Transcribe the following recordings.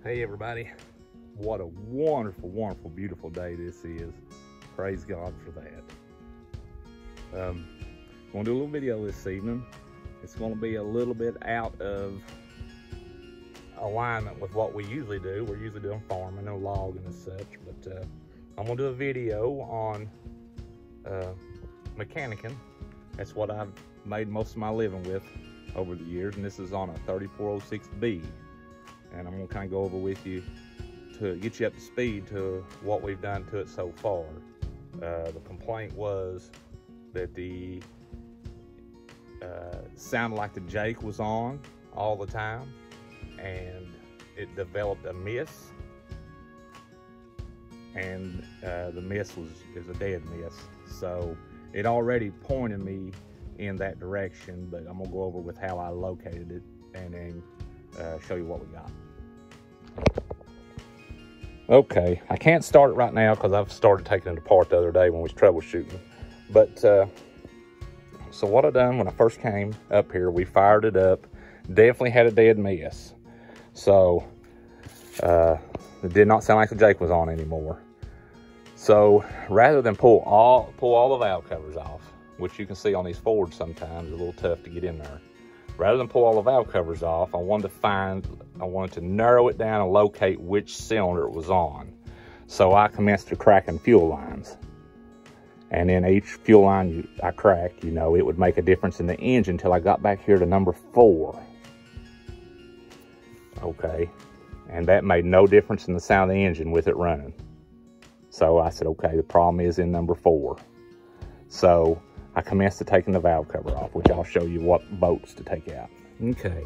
Hey everybody, what a wonderful, wonderful, beautiful day this is. Praise God for that. I'm going to do a little video this evening. It's going to be a little bit out of alignment with what we usually do. We're usually doing farming and logging and such, but I'm going to do a video on mechanicking. That's what I've made most of my living with over the years, and this is on a 3406B. And I'm going to kind of go over with you to get you up to speed to what we've done to it so far. The complaint was that the sounded like the jake was on all the time, and it developed a miss, and the miss is a dead miss. So it already pointed me in that direction, but I'm gonna go over with how I located it and then show you what we got. Okay, I can't start it right now because I've started taking it apart the other day when we was troubleshooting. But so what I done when I first came up here, we fired it up. Definitely had a dead miss. So it did not sound like the jake was on anymore. So rather than pull all the valve covers off, which you can see on these Fords sometimes, it's a little tough to get in there. Rather than pull all the valve covers off, I wanted to narrow it down and locate which cylinder it was on. So I commenced to cracking fuel lines. And then each fuel line I cracked, you know, it would make a difference in the engine until I got back here to number 4. Okay, and that made no difference in the sound of the engine with it running. So I said, okay, the problem is in number 4. So I commenced to taking the valve cover off, which I'll show you what bolts to take out. Okay,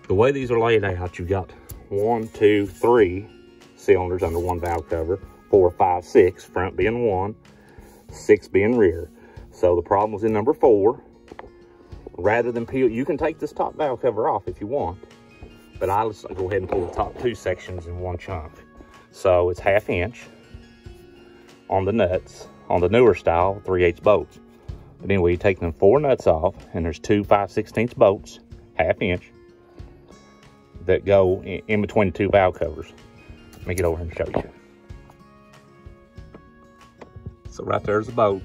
the way these are laid out, you've got 1, 2, 3 cylinders under one valve cover, 4, 5, 6, front being 1, 6 being rear. So the problem was in number 4. Rather than peel, you can take this top valve cover off if you want, but I'll just go ahead and pull the top 2 sections in one chunk. So it's 1/2 inch on the nuts, on the newer style 3/8 bolts. But anyway, you take them 4 nuts off, and there's 2 5/16 bolts, 1/2 inch, that go in between the 2 valve covers. Let me get over here and show you. So right there's the bolt,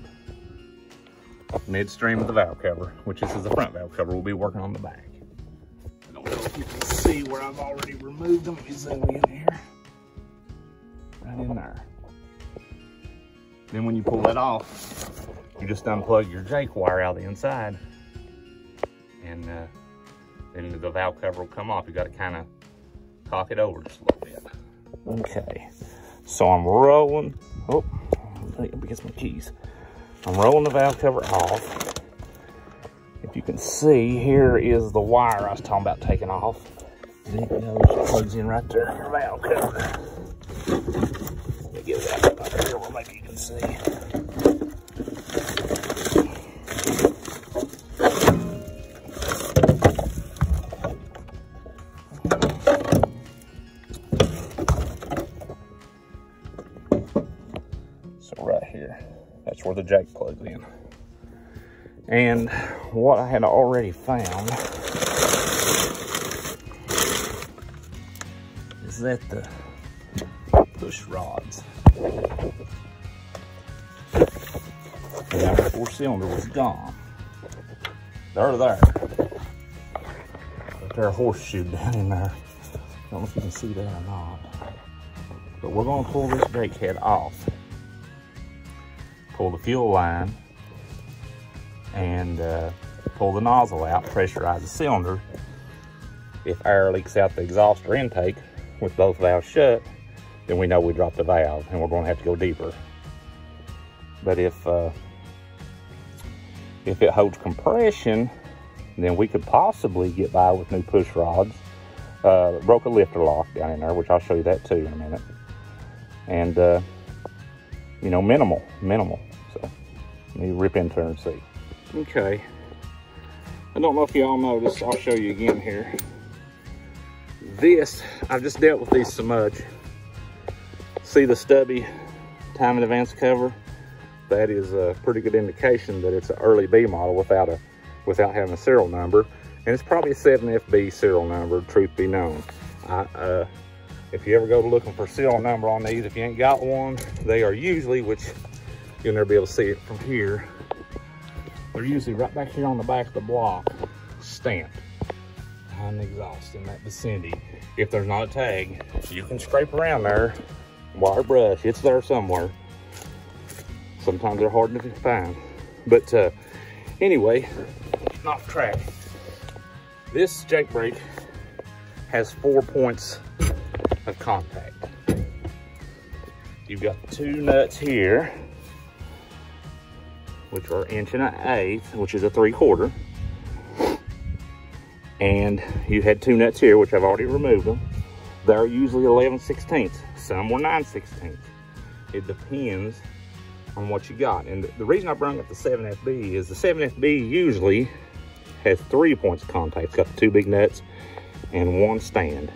midstream of the valve cover, which this is the front valve cover. We'll be working on the back. I don't know if you can see where I've already removed them. Let me zoom in here. Right in there. Then when you pull that off, you just unplug your jake wire out the inside, and then the valve cover will come off. You got to kind of cock it over just a little bit. Okay, so I'm rolling. Oh, let me get my keys. I'm rolling the valve cover off. If you can see, here is the wire I was talking about taking off. And it goes, plugs in right there in your valve cover. Let me get it out right here where maybe you can see. So right here, that's where the jake plugs in. And what I had already found is that the push rods, the 4-cylinder was gone. They're there. But they're a horseshoe down in there. I don't know if you can see that or not. But we're going to pull this brake head off. Pull the fuel line and pull the nozzle out, pressurize the cylinder. If air leaks out the exhaust or intake with both valves shut, then we know we dropped the valve and we're going to have to go deeper. But if it holds compression, then we could possibly get by with new push rods. Broke a lifter lock down in there, which I'll show you that too in a minute. And you know, minimal. So let me rip into her and see. Okay, I don't know if y'all noticed, I'll show you again here. This, I've just dealt with these so much. See the stubby time in advance cover? That is a pretty good indication that it's an early B model without having a serial number. And it's probably a 7FB serial number, truth be known. If you ever go to looking for a serial number on these, if you ain't got one, they are usually, which you'll never be able to see it from here, they're usually right back here on the back of the block, stamped behind the exhaust in that vicinity. If there's not a tag, you can scrape around there, wire brush, it's there somewhere. Sometimes they're hard to find. But anyway, off track. This jake brake has 4 points of contact. You've got 2 nuts here, which are 1.125", which is a 3/4. And you had 2 nuts here, which I've already removed them. They're usually 11/16. Some were 9/16. It depends on what you got. And the reason I brought up the 7FB is the 7FB usually has 3 points of contact. It's got the 2 big nuts and 1 stand.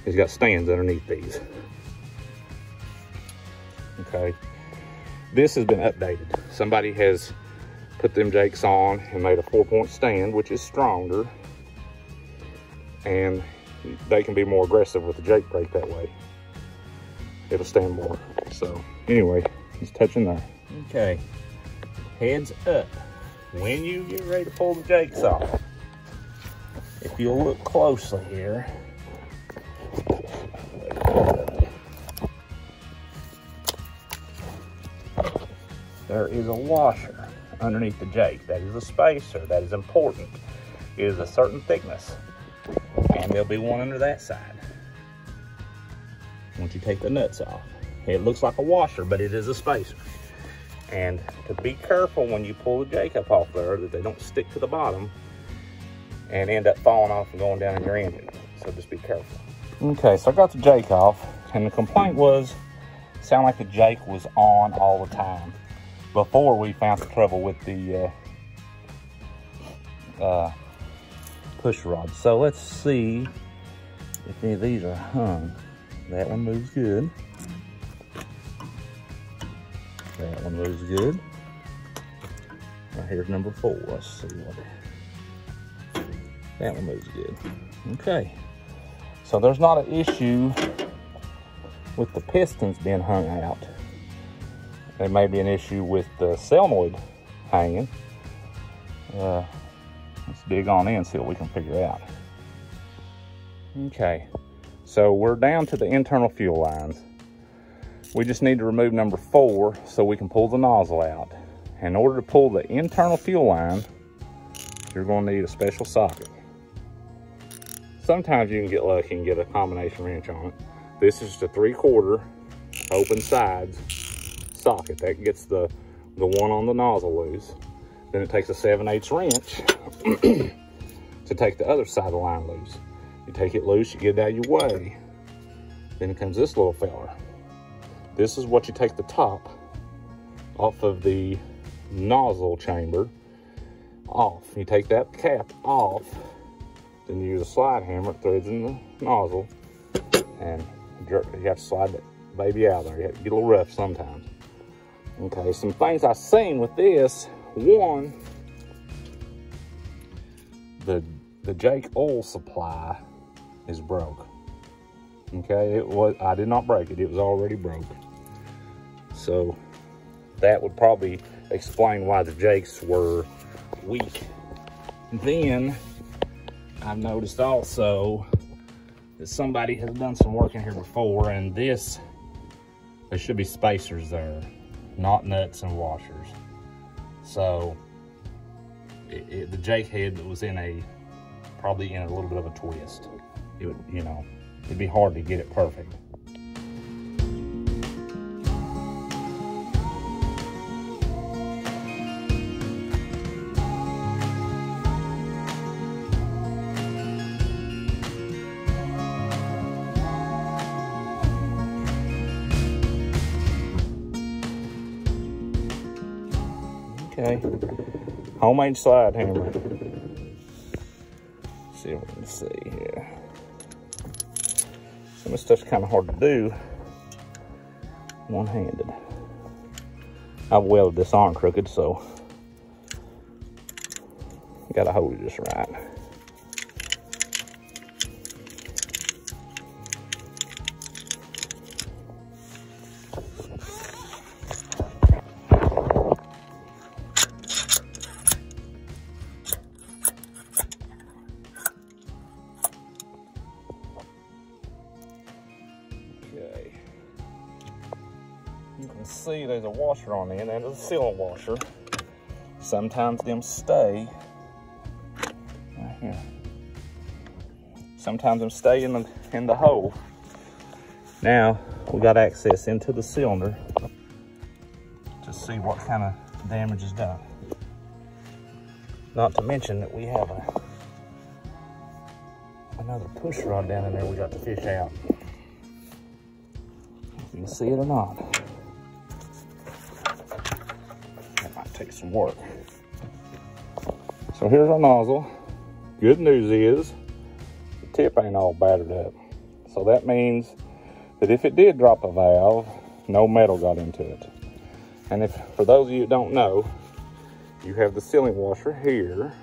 It's got stands underneath these. Okay. This has been updated. Somebody has put them jakes on and made a 4-point stand, which is stronger. And they can be more aggressive with the jake brake that way. It'll stand more. So anyway, it's touching there. Okay, heads up. When you get ready to pull the jakes off, if you'll look closely here, there is a washer underneath the jake. That is a spacer. That is important. It is a certain thickness, and there'll be one under that side once you take the nuts off. It looks like a washer, but it is a spacer. And to be careful when you pull the jake up off there, that they don't stick to the bottom and end up falling off and going down in your engine. So just be careful. Okay, so I got the jake off, and the complaint was, it sounded like the jake was on all the time before we found the trouble with the push rod. So let's see if any of these are hung. That one moves good. That one moves good. Right here's number 4. Let's see what. That one moves good. Okay. So there's not an issue with the pistons being hung out. There may be an issue with the solenoid hanging. Let's dig on in and see what we can figure out. Okay. So we're down to the internal fuel lines. We just need to remove number 4 so we can pull the nozzle out. In order to pull the internal fuel line, you're going to need a special socket. Sometimes you can get lucky and get a combination wrench on it. This is just a 3/4 open sides socket. That gets the one on the nozzle loose. Then it takes a 7/8 wrench to take the other side of the line loose. You take it loose, you get it out of your way. Then comes this little fella. This is what you take the top off of the nozzle chamber off. You take that cap off, then you use a slide hammer, it threads in the nozzle, and you have to slide that baby out there. You have to get a little rough sometimes. Okay, some things I've seen with this. One, the jake oil supply is broke. Okay, I did not break it. It was already broke. So that would probably explain why the jakes were weak. Then I've noticed also that somebody has done some work in here before, and there should be spacers there, not nuts and washers. So the jake head was probably in a little bit of a twist. It would, it'd be hard to get it perfect. Okay, homemade slide hammer. See what we can see here. Some of this stuff's kind of hard to do one-handed. I've welded this arm crooked, so you gotta hold it just right. can see there's a washer on the end, and there's a sealant washer. Sometimes them stay right here. Sometimes them stay in the hole. Now we got access into the cylinder to see what kind of damage is done. Not to mention that we have another push rod down in there we got to fish out. If you can see it or not. That might take some work. So here's our nozzle. Good news is the tip ain't all battered up. So that means that if it did drop a valve, no metal got into it. And if, for those of you who don't know, you have the sealing washer here,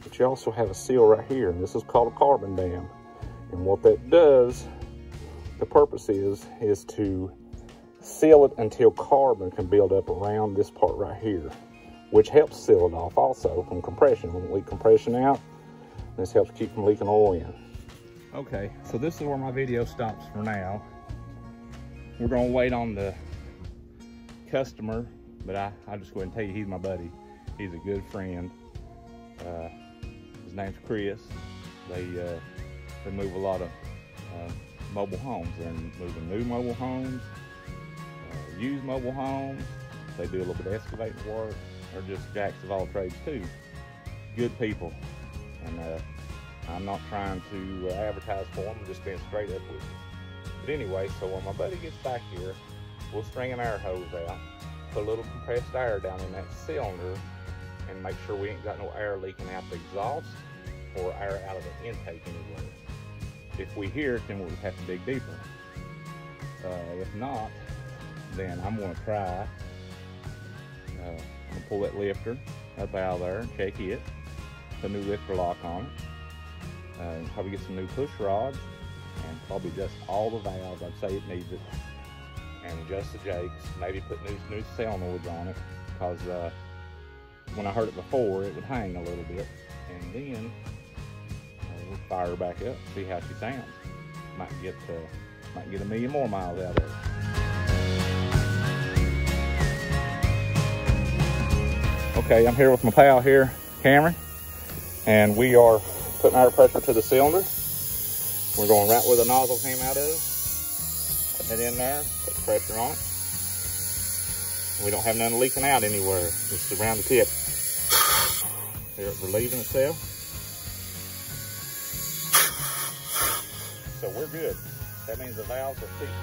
but you also have a seal right here, and this is called a carbon dam. And what that does, the purpose is to seal it until carbon can build up around this part right here, which helps seal it off also from compression. When we leak compression out, this helps keep from leaking oil in. Okay, so this is where my video stops for now. We're gonna wait on the customer, but I'll just go ahead and tell you, he's my buddy. He's a good friend. His name's Chris. They move a lot of mobile homes. They're moving new mobile homes, used mobile homes. They do a little bit of excavating work. They're just jacks of all trades too. Good people. And I'm not trying to advertise for them, I'm just being straight up with you. But anyway, so when my buddy gets back here, we'll string an air hose out, put a little compressed air down in that cylinder, and make sure we ain't got no air leaking out the exhaust or air out of the intake anywhere. If we hear it, then we'll have to dig deeper. If not, then I'm gonna try, I'm gonna pull that lifter up out of there and check it, put a new lifter lock on it, probably get some new push rods, and probably adjust all the valves. I'd say it needs it, and adjust the jakes, maybe put new solenoids on it, because when I heard it before, it would hang a little bit, and then we'll fire her back up, see how she sounds. Might get a million more miles out of it. Okay, I'm here with my pal here, Cameron, and we are putting air pressure to the cylinder. We're going right where the nozzle came out of. Putting it in there, put pressure on it. We don't have none leaking out anywhere, just around the tip. Here it's relieving itself. So we're good. That means the valves are ceasing.